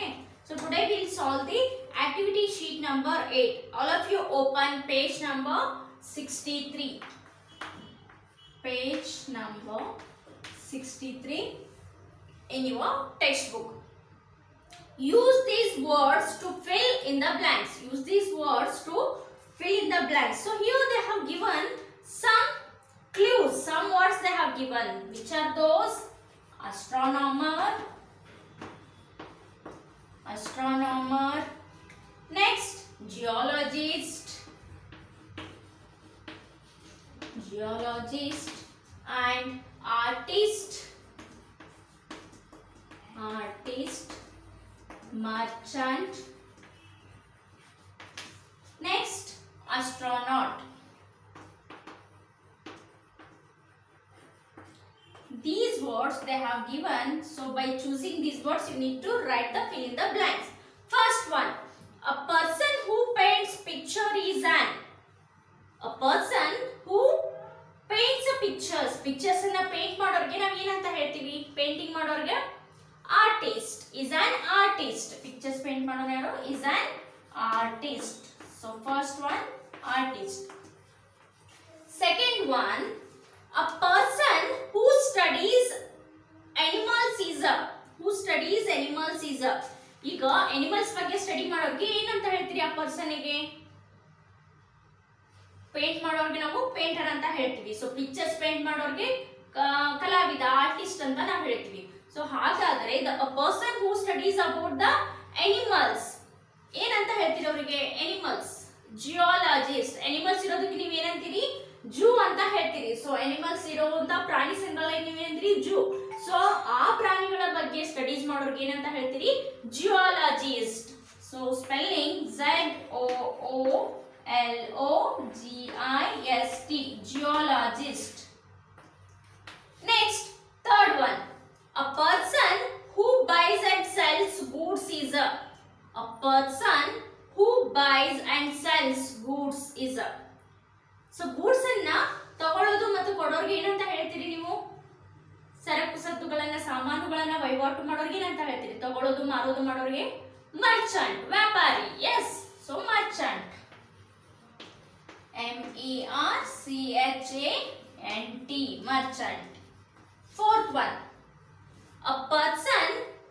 Okay. So today we will solve the activity sheet number 8. All of you open page number 63. Page number 63 in your textbook. Use these words to fill in the blanks. Use these words to fill in the blanks. So here they have given some clues. Some words they have given. Which are those? Astronomer. Astronomer. Next, geologist. Geologist. And artist. Artist. Merchant. Next, astronaut. These words they have given, so by choosing these words you need to write the fill in the blanks. First one, a person who paints picture is an. A person who paints a pictures. Pictures ಅನ್ನು paint ಮಾಡೋರಿಗೆ ನಾವು ಏನಂತ ಹೇಳ್ತೀವಿ? Painting ಮಾಡೋರಿಗೆ artist is an artist. Pictures paint ಮಾಡೋರು ಯಾರು? Is an artist. So first one, artist. Second one, a person who studies animals is a. Who studies animals is a. ಈಗ animals ಬಗ್ಗೆ ಸ್ಟಡಿ ಮಾಡೋರಿಗೆ ಏನಂತ ಹೇಳ್ತೀರಿ ಆ ಪರ್ಸನ್ಗೆ? ಪೇಂಟ್ ಮಾಡೋರಿಗೆ ನಾವು ಪೇಂಟರ್ ಅಂತ ಹೇಳ್ತೀವಿ. ಸೊ ಪಿಕ್ಚರ್ಸ್ ಪೇಂಟ್ ಮಾಡೋರಿಗೆ ಕಲಾವಿದ ಆರ್ಟಿಸ್ಟ್ ಅಂತ ನಾವು ಹೇಳ್ತೀವಿ. ಸೊ ಹಾಗಾದರೆ a person who studies about the animals ಏನಂತ ಹೇಳ್ತೀರಿ ಅವರಿಗೆ? animals. ಜಿಯಾಲಜಿಸ್ಟ್. animals ಇರೋದಕ್ಕೆ ನೀವು ಏನಂತೀರಿ? ಜೂ ಅಂತ ಹೇಳ್ತೀರಿ. ಸೊ animals ಇರುವಂತ ಪ್ರಾಣಿ ಸಂಗ್ರಹಾಲಯ ನೀವು ಏನಂತೀರಿ? ಜೂ. ಸೊ ಆ ಪ್ರಾಣಿಗಳ ಬಗ್ಗೆ ಸ್ಟಡೀಸ್ ಮಾಡೋರಿಗೆ ಏನಂತ ಹೇಳ್ತೀರಿ? Geologist. So spelling ZOOLOGIST. Geologist. Next, third one. A person who buys and sells goods is a. A person who buys and sells goods is a. So goods ಅನ್ನ ತಗೊಳ್ಳೋದು ಮತ್ತು ಕೊಡೋರಿಗೆ ಏನಂತ ಹೇಳ್ತೀರಿ ನೀವು? ಸರಕು ಸತ್ತುಗಳನ್ನ ಸಾಮಾನುಗಳನ್ನ ವಹಿವಾಟು ಮಾಡೋರಿಗೆ ಏನಂತ ಹೇಳ್ತೀರಿ? ತಗೊಳ್ಳೋದು ಮಾರೋದು ಮಾಡೋರಿಗೆ ಮರ್ಚೆಂಟ್, ವ್ಯಾಪಾರಿ. Yes, so merchant. MERCHANT, merchant. Fourth one, a person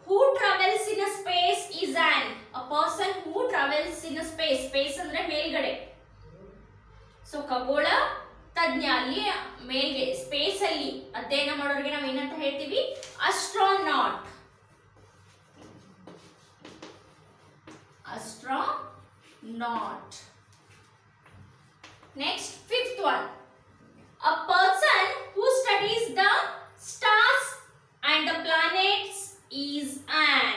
who travels in a space is an. A person who travels in a space. Space ಅಂದ್ರೆ ಮೇಲ್ಗಡೆ. ಸೊ ಖಗೋಳ ತಜ್ಞ ಅಲ್ಲಿ ಮೇಲ್ಗೆ ಸ್ಪೇಸ್ ಅಲ್ಲಿ ಅಧ್ಯಯನ ಮಾಡೋರಿಗೆ ನಾವು ಏನಂತ ಹೇಳ್ತೀವಿ? Astronaut. Astronaut. Next, fifth one. A person who studies the stars and the planets is an.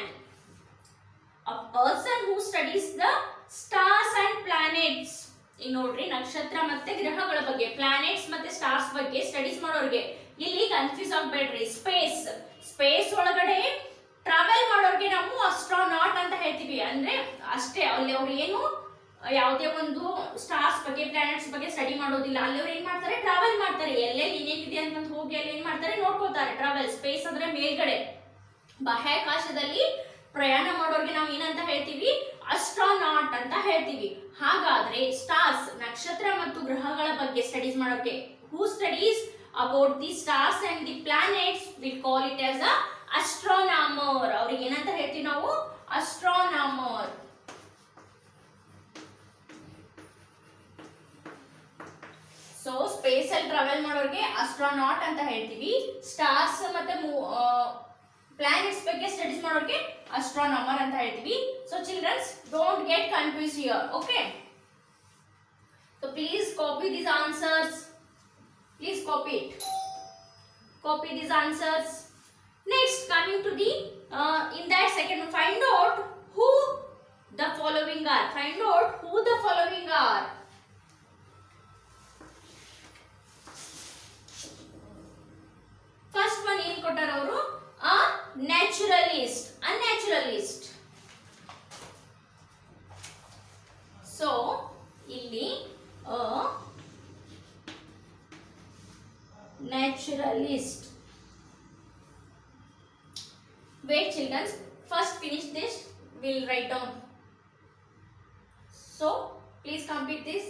A person who studies the stars and planets. ಈಗ ನೋಡ್ರಿ, ನಕ್ಷತ್ರ ಮತ್ತೆ ಗ್ರಹಗಳ ಬಗ್ಗೆ, ಪ್ಲಾನೆಟ್ಸ್ ಮತ್ತೆ ಸ್ಟಾರ್ಸ್ ಬಗ್ಗೆ ಸ್ಟಡೀಸ್ ಮಾಡೋರಿಗೆ ಇಲ್ಲಿ ಕನ್ಫ್ಯೂಸ್ ಆಗಬೇಡ್ರಿ. ಸ್ಪೇಸ್ ಒಳಗಡೆ ಟ್ರಾವೆಲ್ ಮಾಡೋರಿಗೆ ನಾವು ಅಸ್ಟ್ರೋನಾಟ್ ಅಂತ ಹೇಳ್ತೀವಿ. ಅಂದ್ರೆ ಅಷ್ಟೇ, ಅಲ್ಲಿ ಅವ್ರು ಏನು ಯಾವುದೇ ಒಂದು ಸ್ಟಾರ್ಸ್ ಬಗ್ಗೆ ಪ್ಲಾನೆಟ್ಸ್ ಬಗ್ಗೆ ಸ್ಟಡಿ ಮಾಡೋದಿಲ್ಲ. ಅಲ್ಲಿ ಅವ್ರು ಏನ್ ಮಾಡ್ತಾರೆ? ಟ್ರಾವೆಲ್ ಮಾಡ್ತಾರೆ. ಎಲ್ಲೆಲ್ಲಿ ಏನೇನಿದೆ ಅಂತ ಹೋಗಿ ಅಲ್ಲಿ ಏನ್ ಮಾಡ್ತಾರೆ? ನೋಡ್ಕೋತಾರೆ. ಟ್ರಾವೆಲ್. ಸ್ಪೇಸ್ ಅಂದ್ರೆ ಮೇಲ್ಗಡೆ ಬಾಹ್ಯಾಕಾಶದಲ್ಲಿ ಪ್ರಯಾಣ ಮಾಡೋರಿಗೆ ನಾವು ಏನಂತ ಹೇಳ್ತೀವಿ? ಅಸ್ಟ್ರೋನಾಟ್ ಅಂತ ಹೇಳ್ತೀವಿ. ಹಾಗಾದ್ರೆ ಸ್ಟಾರ್ಸ್ ನಕ್ಷತ್ರ ಮತ್ತು ಗ್ರಹಗಳ ಬಗ್ಗೆ ಸ್ಟಡೀಸ್ ಮಾಡೋಕೆ who studies about the stars and the planets we call it as a astronomer. ಅವ್ರಿಗೆ ಏನಂತ ಹೇಳ್ತೀವಿ ನಾವು? ಅಸ್ಟ್ರೋನಾಮರ್. ಸೊ ಸ್ಪೇಸ್ ಅಲ್ಲಿ ಟ್ರಾವೆಲ್ ಮಾಡೋರಿಗೆ ಅಸ್ಟ್ರೋನಾಟ್ ಅಂತ ಹೇಳ್ತೀವಿ. ಸ್ಟಾರ್ಸ್ ಮತ್ತೆ ಪ್ಲಾನೆಟ್ಸ್ ಬಗ್ಗೆ ಸ್ಟಡೀಸ್ ಮಾಡೋರಿಗೆ astronomer ಅಂತ ಹೇಳ್ತೀವಿ. So children, don't get confused here. Okay, so please copy these answers. Please copy it. Copy these answers. Next, coming to the in that second, find out who the following are. Find out who the following are. First one ಏನು ಕೊಟ್ಟಾರ ಅವರು? A naturalist. A naturalist. So ಇಲ್ಲಿ a naturalist. Wait children, first finish this. we'll write down. So please complete this.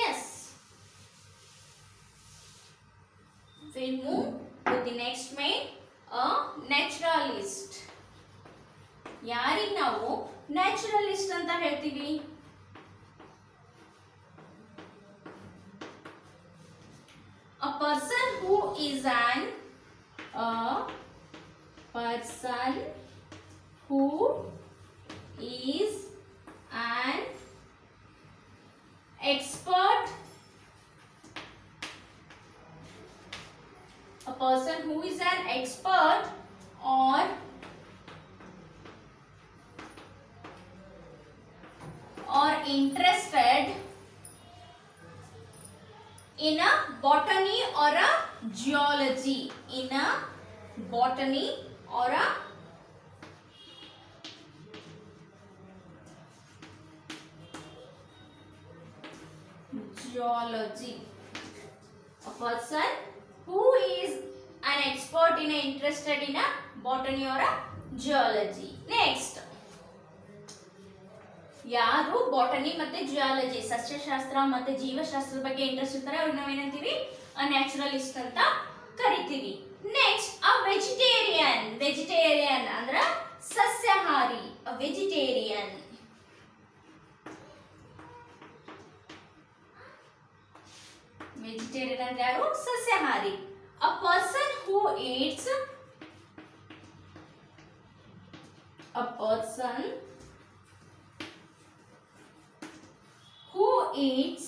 Yes, we'll move to the next main, a naturalist. ಯಾರಿಗೆ ನಾವು naturalist ಅಂತ ಹೇಳ್ತೀವಿ? A person who is an expert, a person who is an expert or interested in a botany or a geology, in a botany or a geology. A person who is an expert in a interested in a botany or a geology. Next, ಯಾರು botany ಮತ್ತೆ geology, ಸಸ್ಯಶಾಸ್ತ್ರ ಮತ್ತೆ ಜೀವಶಾಸ್ತ್ರದ ಬಗ್ಗೆ interest ಇರ್ತಾರೆ ಅವ್ರಿಗೆ ನಾವೇನಂತೀವಿ? ಅ naturalist ಅಂತ ಕರಿತೀವಿ. Next, a vegetarian. ವೆಜಿಟೇರಿಯನ್ ಅಂದ್ರೆ ಸಸ್ಯಾಹಾರಿ. A vegetarian. ವೆಜಿಟೇರಿಯನ್ ಅಂದ್ರೆ ಯಾರು? ಸಸ್ಯಾಹಾರಿ. A person who eats, a person who eats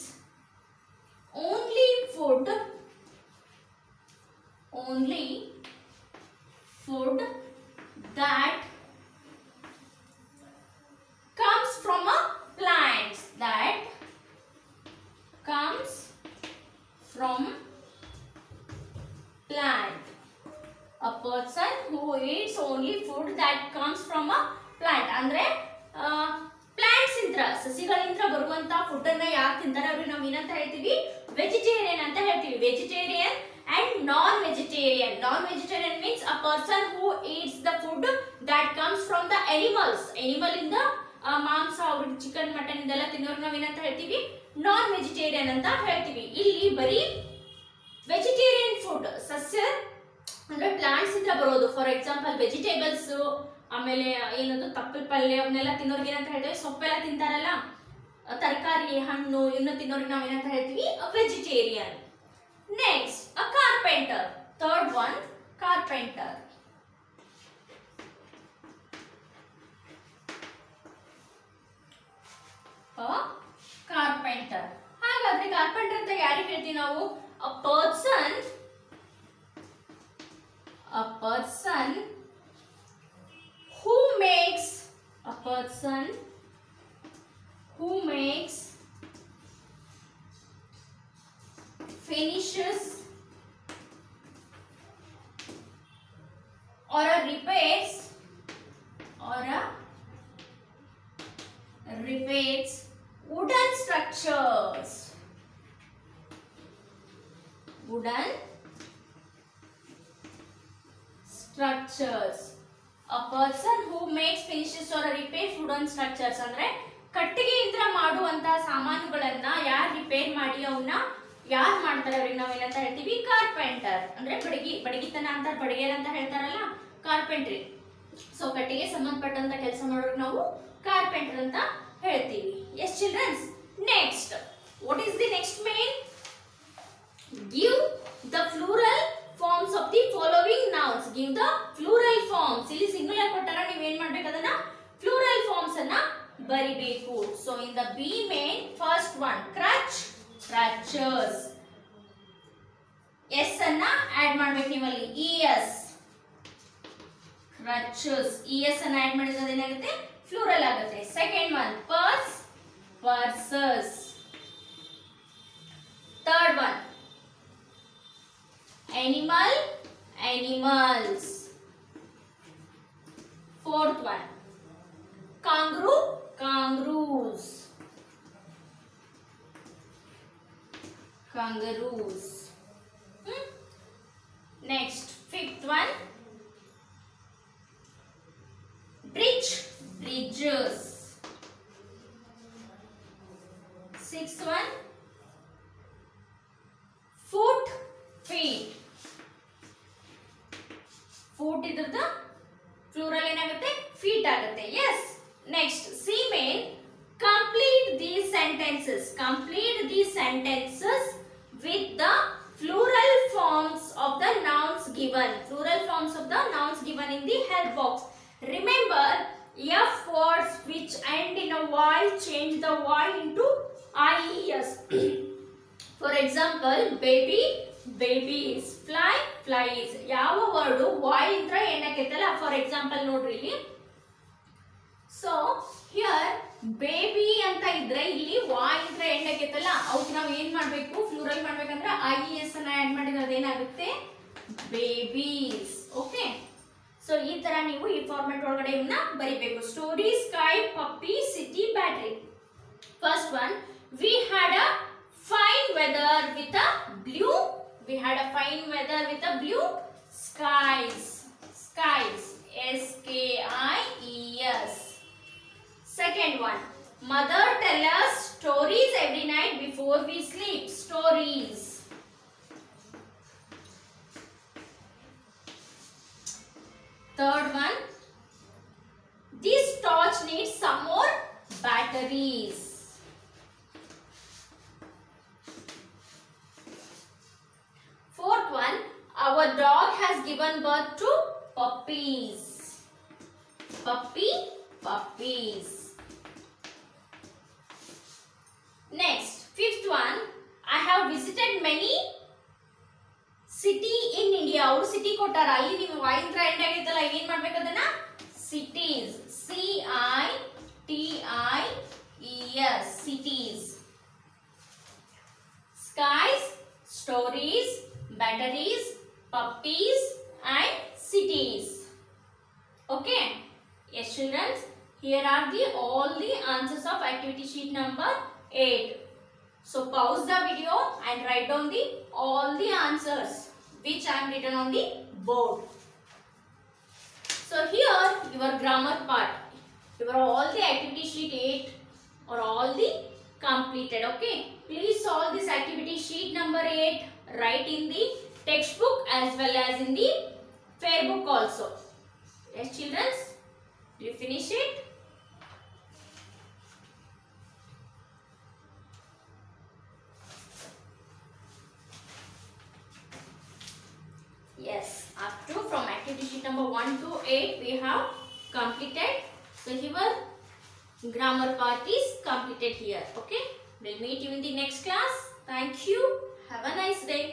only food that comes from a plant, that comes from plant. A person who eats only food that comes from a plant ಅಂದ್ರೆ plants ಇಂದ, ಸಸಿಗಳಿಂದ ಬರುವಂತ food ಅನ್ನ ಯಾರು ತಿಂತಾರೆ ಅವ್ರಿಗೆ ನಾವು ಏನಂತ ಹೇಳ್ತೀವಿ? ವೆಜಿಟೇರಿಯನ್ ಅಂತ ಹೇಳ್ತೀವಿ. Vegetarian and non vegetarian. Non vegetarian means a person who eats the food that comes from the animals. Animal ಇಂದ ಮಾಂಸ, ಅವ್ರಿಗೆ ಚಿಕನ್ ಮಟನ್ ಇದೆಲ್ಲ ತಿನ್ನೋರು ನಾವು ಏನಂತ ಹೇಳ್ತೀವಿ? ನಾನ್ ವೆಜಿಟೇರಿಯನ್ ಅಂತ ಹೇಳ್ತೀವಿ. ಇಲ್ಲಿ ಬರೀ ವೆಜಿಟೇರಿಯನ್ ಫುಡ್, ಸಸ್ಯ ಅಂದ್ರೆ ಪ್ಲಾಂಟ್ಸ್ ಇಂದ ಬರೋದು. ಫಾರ್ ಎಕ್ಸಾಂಪಲ್ ವೆಜಿಟೇಬಲ್ಸ್, ಆಮೇಲೆ ಏನದು ತಪ್ಪಲ್ ಪಲ್ಯ ಅವನ್ನೆಲ್ಲ ತಿನ್ನೋರ್ಗೆ ಏನಂತ ಹೇಳ್ತೀವಿ? ಸೊಪ್ಪೆಲ್ಲ ತಿಂತಾರಲ್ಲ, ತರಕಾರಿ ಹಣ್ಣು ಇನ್ನು ತಿನ್ನೋರ್ಗೆ ನಾವು ಏನಂತ ಹೇಳ್ತೀವಿ? Vegetarian. Next, a carpenter. Third one, carpenter. Carpenter. ಹಾಗಾದ್ರೆ ಕಾರ್ಪೆಂಟರ್ ಅಂತ ಯಾರಿಗೆ ಹೇಳ್ತೀವಿ ನಾವು? A person who makes finishes or repairs wooden structures. A person who makes finishes or repairs wooden structures ಅಂದ್ರೆ ಕಟ್ಟಿಗೆಯಿಂದ ಮಾಡುವಂತ ಸಾಮಾನುಗಳನ್ನ ಯಾರು ರಿಪೇರ್ ಮಾಡಿ ಅವನ್ನ ಯಾರು ಮಾಡ್ತಾರೆ ಅವ್ರಿಗೆ ನಾವು ಏನಂತ ಹೇಳ್ತೀವಿ? ಕಾರ್ಪೆಂಟರ್. ಅಂದ್ರೆ ಬಡಗಿತನ ಅಂತ, ಬಡಗೇರ್ ಅಂತ ಹೇಳ್ತಾರಲ್ಲ, ಕಾರ್ಪೆಂಟ್ರಿ. ಸೊ ಕಟ್ಟಿಗೆ ಸಂಬಂಧಪಟ್ಟಂತ ಕೆಲಸ ಮಾಡೋರಿಗೆ ನಾವು ಕಾರ್ಪೆಂಟರ್ ಅಂತ ಹೇಳ್ತೀವಿ. Yes childrens. Next, what is the next main? Give the plural forms of the following nouns. Give the plural forms. ಇಲ್ಲಿ ಸಿಂಗುಲರ್ ಕೊಟ್ಟಾರ, ನೀವು ಏನ್ ಮಾಡ್ಬೇಕು? ಅದನ್ನ ಪ್ಲೂರಲ್ ಫಾರ್ಮ್ಸ್ ಅನ್ನ ಬರಿಬೇಕು. So in the B main, first one crutch, crutches. Es ಅನ್ನ add ಮಾಡ್ಬೇಕು ನೀವು ಅಲ್ಲಿ, es, crutches. es ಅನ್ನ ಆಡ್ ಮಾಡಿದ್ರೆ ಏನಾಗುತ್ತೆ? ಪ್ಲೂರಲ್ ಆಗುತ್ತೆ. Second one purse, purses. Third one animal, animals. Fourth one kangaroo, kangaroos. Next foot ಇದ್ರದ್ದು ಪ್ಲೂರಲ್ ಏನಾಗುತ್ತೆ ಫೀಟ್ ಆಗುತ್ತೆ. Yes. Next C main complete these sentences with the plural forms of the nouns given in the help box. Remember, F words which end in a Y change the Y into IES. For example, baby, babies, fly, flies. ಯಾವ word Y ಇಂದ್ರ ಏನಕೈತಲ್ಲ, for example ನೋಡ್ರಿ ಇಲ್ಲಿ. So here baby ಅಂತ ಇದ್ರೆ ಇಲ್ಲಿ Y ಇಂದ್ರ ಏನಕೈತಲ್ಲ, ಅವಕ್ಕೆ ನಾವು ಏನ್ ಮಾಡ್ಬೇಕು, ಫ್ಲೂರಲ್ ಮಾಡ್ಬೇಕಂದ್ರೆ IES ಅನ್ನ ಆಡ್ ಮಾಡಿದ್ರೆ ಅದೇನಾಗುತ್ತೆ ಬೇಬೀಸ್. ಓಕೆ. ಸೊ ಈ ತರ ನೀವು ಈ ಫಾರ್ಮೆಟ್ ಒಳಗಡೆ ಇವನ್ನ ಬರಿಬೇಕು. Story, sky, Pappi, city, battery. First one, we had a fine weather with a blue skies. SKIES. Second one, mother tell us stories every night before we sleep. Stories. Third one, this torch needs some more batteries. Fourth one, our dog has given birth to puppies. Puppies. Next, fifth one, I have visited many city in India. ಅವರು city ಕೊಟ್ಟಾರ, ಅಲ್ಲಿ ನೀವು Y Indra end ಆಗಿತ್ತಲ್ಲ, ಏನ್ ಮಾಡ್ಬೇಕು ಅದನ್ನ cities. CITIES. cities. Skies, stories, batteries, puppies and cities. Okay. Yes children, here are all the answers of activity sheet number 8. So pause the video and write down all the answers which I am written on the board. So here your grammar part, your all the activity sheet 8 are all the completed. Okay, please solve this activity sheet number 8, write in the textbook as well as in the fair book also. Yes children, you finish it? Yes, up to from activity sheet number 1 to 8 we have completed. So your grammar part is completed here. Okay, we'll meet you in the next class. Thank you. Have a nice day.